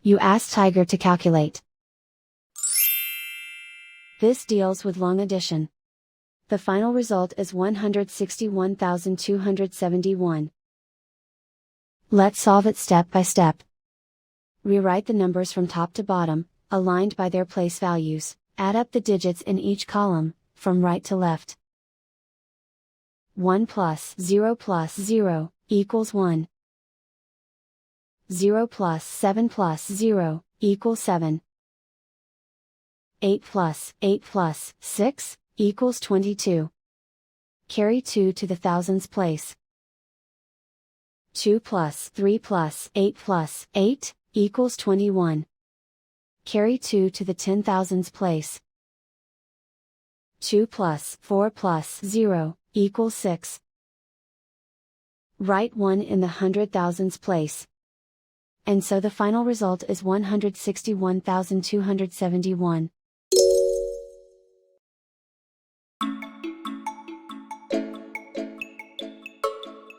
You ask Tiger to calculate. This deals with long addition. The final result is 161,271. Let's solve it step by step. Rewrite the numbers from top to bottom, aligned by their place values, add up the digits in each column, from right to left. 1 plus 0 equals 1. 0 plus 7 equals 7. 8 plus 6 equals 22. Carry 2 to the thousands place. 2 plus 3 plus 8 equals 21. Carry 2 to the 10,000s place. 2 plus 4 plus 0 equals 6. Write 1 in the 100,000s place. And so the final result is 161,271.